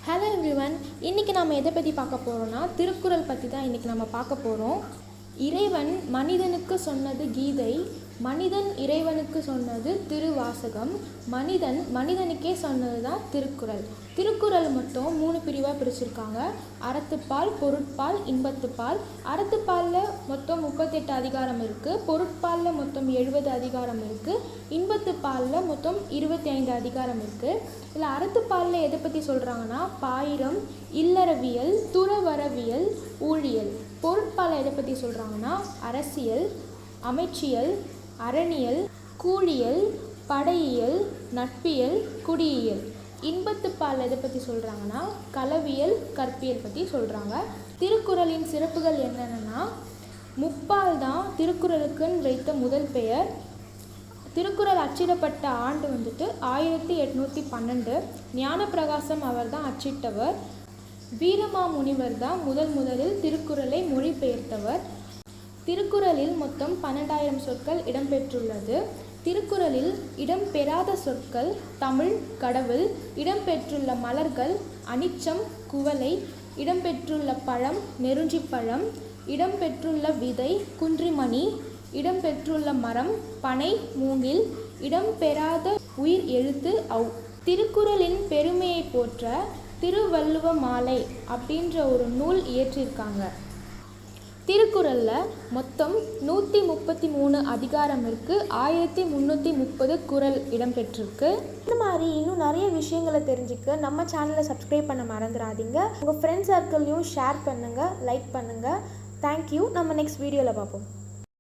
Hello everyone, இன்றைக்கி நம்ம எதை பற்றி பார்க்க போகிறோன்னா திருக்குறள் பற்றி தான் இன்றைக்கி நம்ம பார்க்க போகிறோம். இறைவன் மனிதனுக்கு சொன்னது கீதை, மனிதன் இறைவனுக்கு சொன்னது திருவாசகம், மனிதன் மனிதனுக்கே சொன்னது தான் திருக்குறள். திருக்குறள் மொத்தம் 3 பிரிவாக பிரிச்சிருக்காங்க. அறத்துப்பால், பொருட்பால், இன்பத்துப்பால். அறத்துப்பாலில் மொத்தம் 38 அதிகாரம் இருக்குது, பொருட்பாலில் மொத்தம் 70 அதிகாரம் இருக்குது, இன்பத்துப்பாலில் மொத்தம் 25 அதிகாரம் இருக்குது. இதில் அறத்துப்பாலில் எதை பற்றி சொல்கிறாங்கன்னா பாயிரம், இல்லறவியல், துறவறவியல், ஊழியல். பொருட்பாலை எதை பற்றி சொல்கிறாங்கன்னா அரசியல், அமைச்சியல், அரணியல், கூழியல், படையியல், நட்பியல், குடியியல். இன்பத்துப்பால் எதை பற்றி சொல்கிறாங்கன்னா களவியல், கற்பியல் பற்றி சொல்கிறாங்க. திருக்குறளின் சிறப்புகள் என்னென்னா, முப்பால் தான் திருக்குறளுக்குன்னு வைத்த முதல் பெயர். திருக்குறள் அச்சிடப்பட்ட ஆண்டு 1812. ஞானப்பிரகாசம் அவர் தான் அச்சிட்டவர். வீரமாமுனிவர் தான் முதலில் திருக்குறளை மொழிபெயர்த்தவர். திருக்குறளில் மொத்தம் 12,000 சொற்கள் இடம்பெற்றுள்ளது. திருக்குறளில் இடம்பெறாத சொற்கள் தமிழ், கடவுள். இடம்பெற்றுள்ள மலர்கள் அனிச்சம், குவளை. இடம்பெற்றுள்ள பழம் நெருஞ்சிப்பழம். இடம்பெற்றுள்ள விதை குன்றிமணி. இடம்பெற்றுள்ள மரம் பனை, மூங்கில். இடம்பெறாத உயிர் எழுத்து ஔ. திருக்குறளின் பெருமையை போற்ற திருவள்ளுவ மாலை அப்படின்ற ஒரு நூல் இயற்றியிருக்காங்க. திருக்குறளில் மொத்தம் 133 அதிகாரம் இருக்குது, 1330 குறள் இடம்பெற்றிருக்கு. இந்த மாதிரி இன்னும் நிறைய விஷயங்களை தெரிஞ்சுக்க நம்ம சேனலை சப்ஸ்கிரைப் பண்ண மறந்துடாதீங்க. உங்கள் ஃப்ரெண்ட்ஸ் சர்க்கிள்லையும் ஷேர் பண்ணுங்கள், லைக் பண்ணுங்கள். தேங்க்யூ. நம்ம நெக்ஸ்ட் வீடியோவில் பார்ப்போம்.